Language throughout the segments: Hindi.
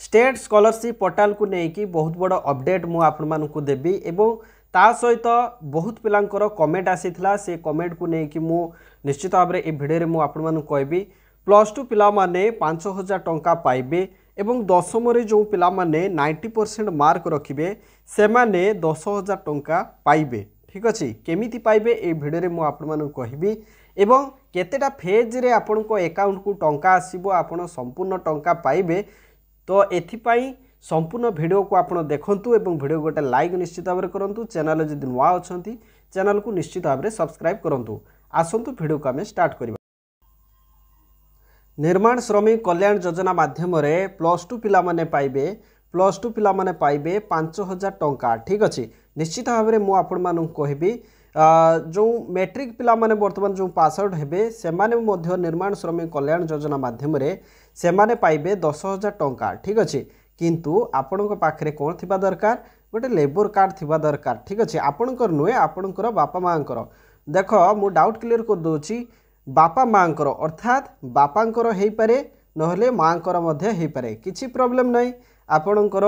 स्टेट स्कॉलरशिप पोर्टाल को लेकिन बहुत बड़ अपडेट मु आपण को देवी एवं ता सहित बहुत पिलांकर कमेंट आसीथिला से कमेंट को लेकिन मु निश्चित भाव में ये भिडियो में आपण कहबी +2 पिला माने 5000 टंका पाइबे एवं दशम जो पिला माने 90% मार्क रखिबे से माने 10000 टंका पाइबे। ठीक अच्छे केमिति पाइबे ए भिडियो में आपण कहबी एवं केतेटा फेज रे आपण को अकाउंट को टंका आसीबो आपण संपूर्ण टंका पाइबे। तो एथिपाई संपूर्ण वीडियो को आप देखंतु एवं वीडियो गोटे लाइक निश्चित भाव में करूँ। चैनल जदि नुआ अच्छा चैनल को निश्चित भाव में सब्सक्राइब करूँ। आसतु वीडियो को आम स्टार्ट करवा। निर्माण श्रमिक कल्याण योजना माध्यम +2 पिला माने पाइबे +2 पिला माने पाइबे 5000 टंका। ठीक अच्छे निश्चित भाव में मुझे कहबी जो मैट्रिक पिला माने वर्तमान जो पास आउट हेबे से माने मध्य निर्माण श्रमिक कल्याण योजना माध्यम से माने पाइबे 10000 टंका। ठीक अच्छे किंतु आपण पाखे कौन थिबा दरकार गोटे लेबर कार्ड थिबा दरकार। ठीक अच्छे आपणकर नुहे आपणकर बापा माँकर देख मु डाउट क्लियर कर दूची बापा माँकर अर्थात बापांकर हो पारे नहले माँकर मध्य हो पारे किछि प्रॉब्लम नहीं। आपणकर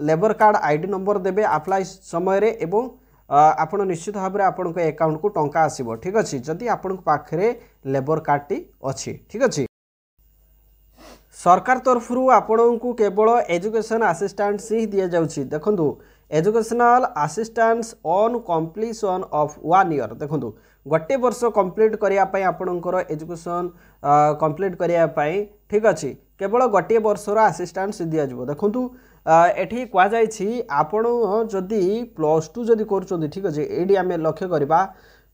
लेबर कार्ड आईडी नंबर देबे अप्लाई समय रे एवं आपण निश्चित भाव में आपण अकाउंट को टंका आसीबो। ठीक अच्छे जदि आपण पाखे लेबर कार्ड टी अच्छी। ठीक अच्छे सरकार तरफ आपण को केवल एजुकेशन असिस्टेंस ही दि जाउछि। देखंतु educational assistance on completion of 1 year देखंतु गोटे वर्ष कंप्लीट करिया पई आपणकर एजुकेशन कंप्लीट करिया पई। ठीक अच्छे केवल गोटे वर्षर असिस्टेंस दि जाबो। देखंतु एठी कह जाइछि आपण जदि +2 जदि करूछों। ठीक अच्छे एडी आमे लक्ष्य करबा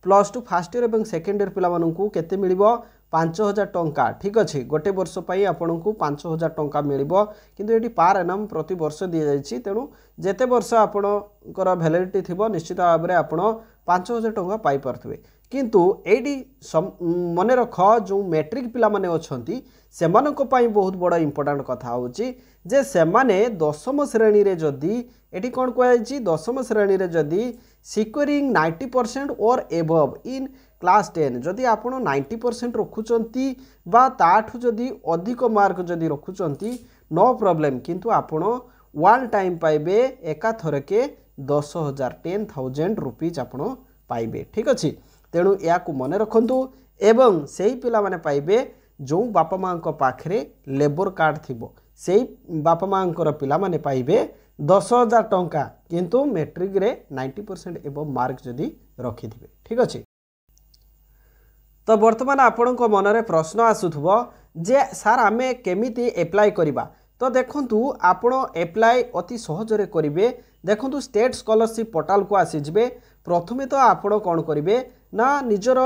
+2 फर्स्ट ईयर एवं सेकेंड ईयर पिला माननकु केते मिलिबो 5000 टंका। ठीक अच्छे गोटे वर्ष पाई आपन को 5000 टंका मिलिबो किंतु एटी पार एनम प्रति वर्ष दि जाइछि। तेणु जेते वर्ष आपणकर वैलिडिटी थिबो निश्चित भाव में आपण 5000 टंका पाई पारथबे। किंतु एडी मन रख जो मैट्रिक पिला माने अछंती सेमानक पई बहुत बड़ इंपोर्टेंट कथा होची जे सेमाने 10म श्रेणी रे जदी एटी कोन कहैछि 10म श्रेणी रे जदी सिक्योरिंग 90% और एबव इन क्लास 10 जदि आप 90% रखुचंती बा ताठू जदि अधिक मार्क जदि रखुचंती नो प्रॉब्लम किंतु आपण वन टाइम पाइबे एका थरके 10000 10,000 रुपीज आपण पाइबे। ठीक अच्छे तेणु या मन रखंतु एवं से ही पिला माने पाइबे जो बापा माँ पाखे लेबर कार्ड थिबो से बापा माँ पिला माने पाइबे 10000 टंका किंतु मैट्रिक रे 90% एवं मार्क जदि रखिथिबे। ठीक अच्छे तो वर्तमान आपण मनरे प्रश्न आसुथबो जे सार आमे केमिति एप्लाई करिबा। तो देखंतु आपण एप्लाई अति सहज रे करिवे। देखंतु स्टेट स्कॉलरशिप पोर्टल को आसी जिवे प्रथमे तो आपण कोन करिवे ना निजर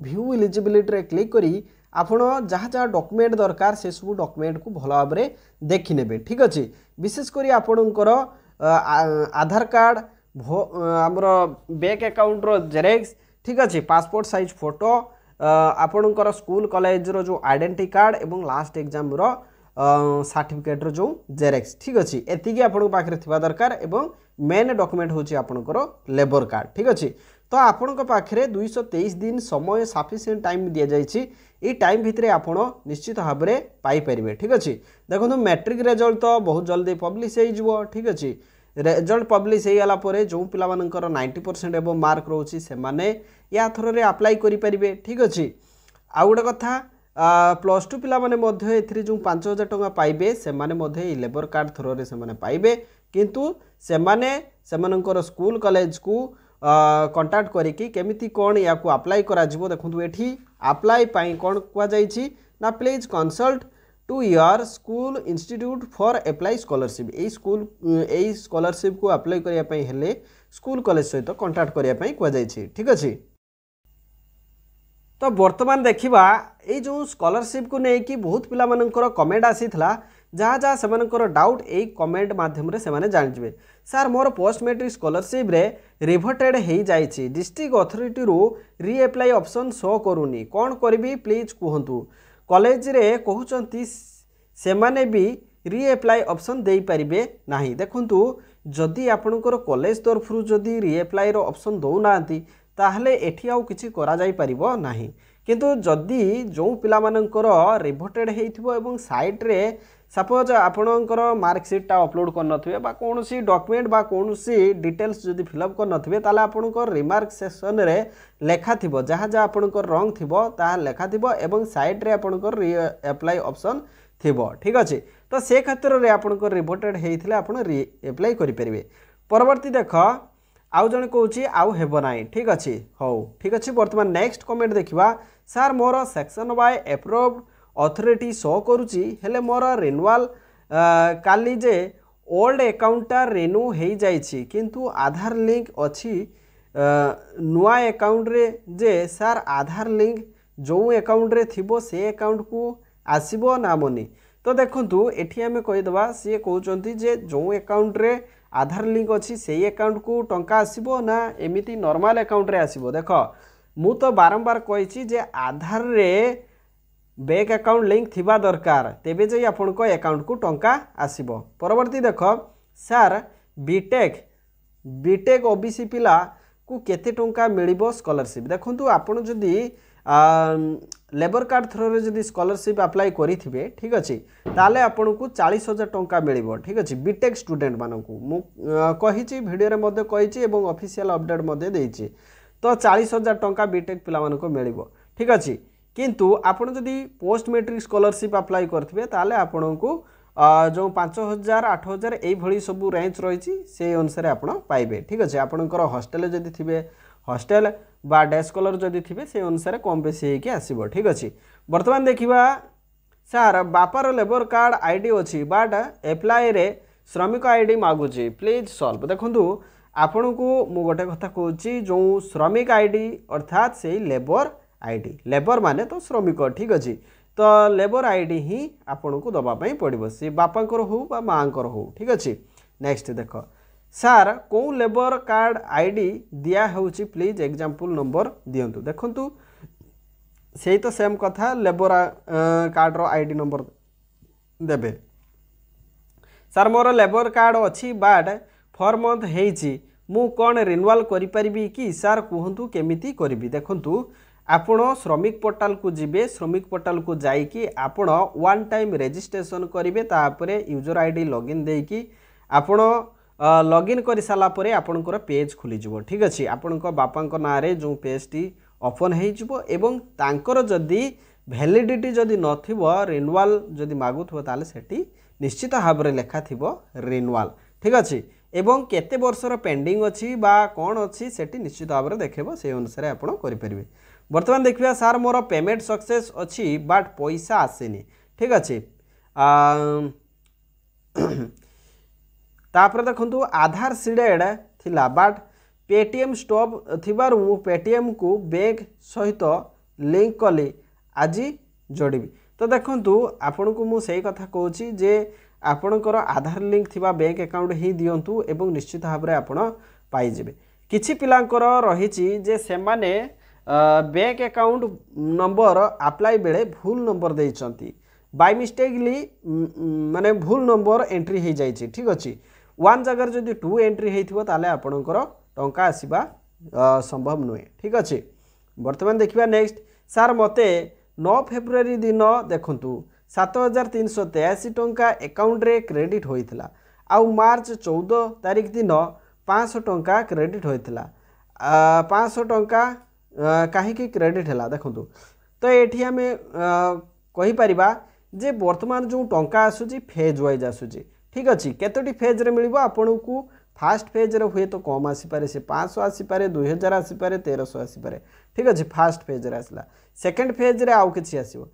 व्यू एलिजिबिलिटी रे क्लिक करी आपण जहाँ जहाँ डॉक्यूमेंट दरकार से सब डॉक्यूमेंट को भल भाव में देखि नेबे। ठीक अच्छे विशेष करी आपणकर आधार कार्ड आमर बैंक अकाउंट रो जेरेक्स। ठीक अच्छे पासपोर्ट साइज फोटो आपणकर स्कूल कॉलेज रो जो आइडेंटिटी कार्ड एवं लास्ट एग्जाम रो सर्टिफिकेट रो जो जेरेक्स। ठीक अच्छे एतिकी आपण पाखरे थिबा दरकार एवं मेन डॉक्यूमेंट होची आपणकर लेबर कार्ड। ठीक अच्छे तो आपण पाखे 223 दिन समय सफिशिएंट टाइम दि जाइछि। ये टाइम भितर आपण निश्चित भाव में पाई परिबे। ठीक अच्छे देखो मैट्रिक रिजल्ट तो बहुत जल्दी पब्लिश हो। ठीक अच्छे रिजल्ट पब्लिश हो गला परे जो पिला मानकर 90% एवं मार्क रोची से माने या थर रे अप्लाई करि परिबे। ठीक अच्छे आ गोटे कथा +2 पिला माने मध्य एथि जो 5000 टंका पाइबे से माने मध्य लेबर कार्ड थ्रो रे से माने पाइबे किंतु से माने सेमानकर स्कूल कॉलेज को कांटेक्ट करिकी केमिति कोन या को अप्लाई करा जिवो। देखंतु एठी अप्लाई पाई कोन कुआ जाइछि ना please consult to your school institute for apply scholarship. ए स्कॉलरशिप को अप्लाई करिया पई हेले स्कूल कॉलेज सहित कांटेक्ट करिया पई कुआ जाइछि। ठीक अछि तो वर्तमान देखिबा ए जो स्कॉलरशिप को नेकी बहुत पिला मानकर कमेंट आसीथला जहाँ जहाँ सेमानकर डाउट ए कमेंट माध्यम रे सेमाने जानिबे। सर मोर पोस्ट मैट्रिक स्कॉलरशिप रे रिवर्टेड हो जाइछि डिस्ट्रिक्ट अथॉरिटी रो रीअप्लाई ऑप्शन शो करूनी कौन करी प्लीज कहतु। कॉलेज रे कहउचंती सेमाने भी रीअप्लाई ऑप्शन दे पारिबे नाही। देखंतु जदि आपणकर कॉलेज तरफ जदि रीअप्लाई रो ऑप्शन दौना ताहले एठी आउ किछि करा जाई परिबो नाही किंतु जदि जो पिला मानकर रिभोटेड होइथिबो एवं साइट रे सपोज आपणकर मार्कसीटा अपलोड करनथिबे बा कोनोसी डॉक्यूमेंट बा कोनोसी डिटेल्स जदि फिलअप करनथिबे ताले आपणकर रिमार्क सेक्शन रे लेखा थिबो जहाँ जहाँ आपणकर रंग थिबो ताहा लेखा थिबो एवं साइट रे आपणकर री अप्लाई ऑप्शन थिबो ठीक अछि। तो से क्षेत्र रे आपणकर रिभोटेड हेइथिले आपण री अप्लाई करि परिबे। परवर्ती देख आउ जने कहूची आउ हेबो नाही ठीक अछि हौ ठीक अछि। वर्तमान नेक्स्ट कमेंट देखिबा sir more section by approved authority show करुची हेले मोर रिन्यूअल काली जे ओल्ड अकाउंटा रिन्यू हो जाइछि किंतु आधार लिंक अछि नुआ अकाउंट रे जे सर आधार लिंक जो अकाउंट रे थिबो से अकाउंट को आसीबो ना मनी। तो देखंतु एठी हमें कहि दबा से कहउचंती जे जो अकाउंट रे आधार लिंक अछि से अकाउंट को टंका आसीबो ना एमिति नॉर्मल अकाउंट रे आसीबो। देखो मु तो बारंबार कहिछि जे आधार रे बैंक अकाउंट लिंक थिबा दरकार तेबे जे आपन को अकाउंट को टंका आसीबो। परवर्ती देख सर बीटेक ओबीसी पिला को केते टंका मिलिबो स्कॉलरशिप। देखंतु आपन जदी लेबर कार्ड थ्रो रे जदी स्कॉलरशिप अप्लाई करिथिबे ठीक अछि ताले आपन को 40,000 टंका मिलिबो ठीक अछि। बीटेक स्टूडेंट मानकु मु कहिछि वीडियो रे मध्ये कहिछि एवं ऑफिशियल अपडेट मध्ये देइछि। तो 40,000 टंका बीटेक पिला मानको मिलिबो ठीक अछि। किंतु आपण जदि पोस्ट मैट्रिक स्कॉलरशिप अप्लाई करथिबे ताले आपण को जो 5,000 8,000 एई भली सब रेंज रहिछि से अनुसार आपण पाइबे ठीक अछि। आपणकर हॉस्टल जदि थिबे हॉस्टल बा डे स्कॉलर जदि थिबे से अनुसार कम बेसी हेकि आसीबो ठीक अछि। वर्तमान देखिबा सर बापार लेबर कार्ड आईडी अछि बट अप्लाई रे श्रमिक आईडी मागुछि प्लीज सॉल्व। देखंतु आपण को मु गोटे कथा कहूछि जो श्रमिक आईडी अर्थात से लेबर आईडी लेबर माने तो श्रमिक ठीक अच्छी। तो लेबर आईडी ही आपन को दबा पई पड़िबो सी बापांकर हो बा मांकर हो ठीक अच्छी। नेक्स्ट देख सर को लेबर कार्ड आईडी दिया होउची प्लीज एग्जांपल नंबर दियंतु। देखंतु सेही तो सेम कथा लेबर कार्ड रो आईडी नंबर देबे। सर मोर लेबर कार्ड अछि बट 4 मंथ हेइची मु कोन रिन्यूअल करि परिबी कि सर कहंतु केमिति करबी। देखंतु आपण श्रमिक पोर्टाल को जिबे श्रमिक पोर्टाल को जाइकी आपण वन टाइम रजिस्ट्रेशन करेंगे तापरे यूजर आईडी लॉगिन देकी आपण लॉगिन कर सारा परे आपणकर पेज खुली जिवो ठीक अच्छे। आपण बापा ना रे जो पेज टी ओपन हो एवं तांकर जदि वैलिडिटी जदि नथिबो रिन्यूअल जदि मागुथबो ताले सेठी निश्चित भाव में लेखा थिबो रिन्यूअल ठीक अच्छे। एवं केते वर्षर पेंडिंग अच्छी बा कौन अच्छी सेठी निश्चित भाव में देखबो से अनुसार आपण करि परिबे। वर्तमान देखिए सर मोर पेमेंट सक्सेस अच्छी बट पैसा आसेनी ठीक अच्छे। तापर देखंतु आधार सीडेड थिला बट पेटीएम स्टॉप थिबारु मु पेटीएम को बैंक सहित लिंक कली आज जोड़बी। तो देखंतु आपन को मु सही कथा कहूची जे आपणकर आधार लिंक थिबा बैंक अकाउंट ही दियंतु एवं निश्चित भाव में आपण पाई जेबे। किछि पिलांकर रहिछि जे सेमाने बैंक अकाउंट नंबर अप्लाई बेले भूल नंबर देइचंती बाय मिस्टेकली माने भूल नंबर एंट्री हो जाइए ठीक अच्छे। वन जगह जदि 2 एंट्री होइथिबो ताले आपणकर टंका आसीबा संभव नुहे ठीक अच्छे। वर्तमान देखिबा नेक्स्ट सर मते 9 फेब्रुआरी दिन देखंतु 7,383 टंका अकाउंट रे क्रेडिट होइथिला आउ मार्च 14 तारिख दिन 500 टंका क्रेडिट होइथिला 500 टंका कहीं क्रेडिट है देखो। तो ये आम कही परिबा जे वर्तमान जो टंका आसूची फेज वाइज आसूची ठीक अच्छे। केतोटी फेज रे मिलिबो आपन को फास्ट फेज रे हुए तो कम आसीपारे से 500 आसीपारे 2000 आसीपारे 1300 आसीपारे ठीक अच्छे फास्ट फेज रे आसला। सेकेंड फेज रे आउ किछि आसीबो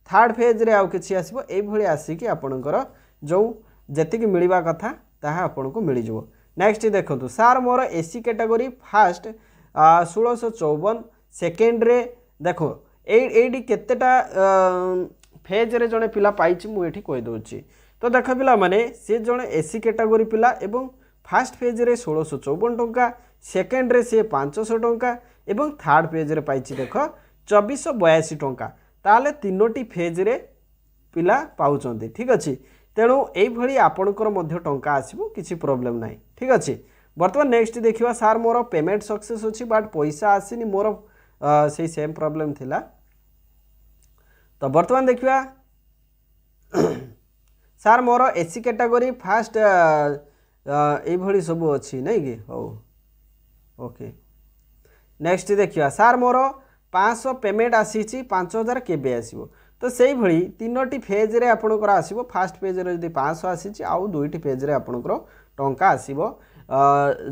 थर्ड फेज रे आउ किछि आसीबो एई भली आसीकी आपनकर जो जेतिकी मिलिबा कथा ताहा आपन को मिली जिवो। नेक्स्ट देखंतु सर मोर एसी कैटेगरी फास्ट 1654 सेकेंड रे देखो एडी केतेटा फेज रे जने पिला पाइछि मु एठी कहि दोछि। तो देख पिला माने से जने एसी कैटेगरी पिला एवं फास्ट फेज रे 1654 टंका सेकेंड रे से 500 टंका एवं थर्ड फेज रे पाइछि देख 2482 टंका ताले तीनोटी फेज रे पिला पाउचंती ठीक अछि। तेणु एई भली आपणकर मध्य टंका आसीबो किछि प्रॉब्लम नाही ठीक अछि। वर्तमान नेक्स्ट देखिबा सर मोर पेमेंट सक्सेस अछि बट पैसा आसीनी मोर से सेम प्रॉब्लम थिला तो बर्तमान देखिए सार मोर एसी कैटेगरी फास्ट ये सब अच्छी नहीं कि हो ओके नेक्स्ट देखिए सार मोर 500 पेमेंट आसी 5000 केबे आसीबो तो से भली तीनोटी फेज रे आपनकर आसीबो फास्ट पेज रे जदी 500 आसी आउ दुईटी पेज रे आपनकर टंका आसीबो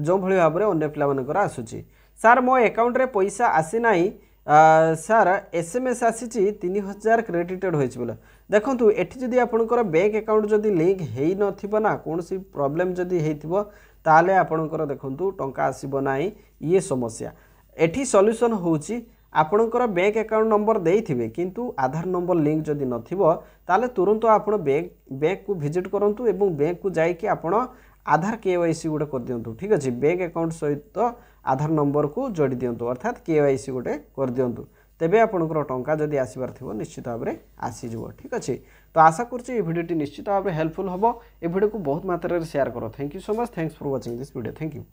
जो भली भाव रे अन्य पिला मनकर आसुची सार मो अकाउंट रे पैसा आसी नाही सार एसएमएस आसी 3000 क्रेडिटेड होइछ बोले देखंतु एठी जदी आपनकर बैंक अकाउंट जदी लिंक हेई नथिबो ना कोनसी प्रॉब्लम जदी हेइथिबो ताले आपनकर देखंतु टंका आसीबो नाही ये समस्या एठी सॉल्यूशन होउची आपनकर बैंक अकाउंट नंबर देइथिबे किंतु आधार नंबर लिंक जदी नथिबो ताले तुरंत आपण बैंक को विजिट करंतु एवं बैंक को जाई कि आपण आधार केवाईसी गोटे कर दियंतु ठीक अछि बैंक अकाउंट सहित आधार नंबर को जोड़ी दियंतु अर्थात केवाईसी गोटे कर दियंतु तेबे आपनकर टंका जदी आसीबार थिबो निश्चित भाव रे आसी जबो ठीक अछि तो आशा करछि ए भिडियोटी निश्चित भाव रे हेल्पफुल हबो ए भिडियो को बहुत मात्रा रे शेयर करो thank you so much thanks for watching this video thank you.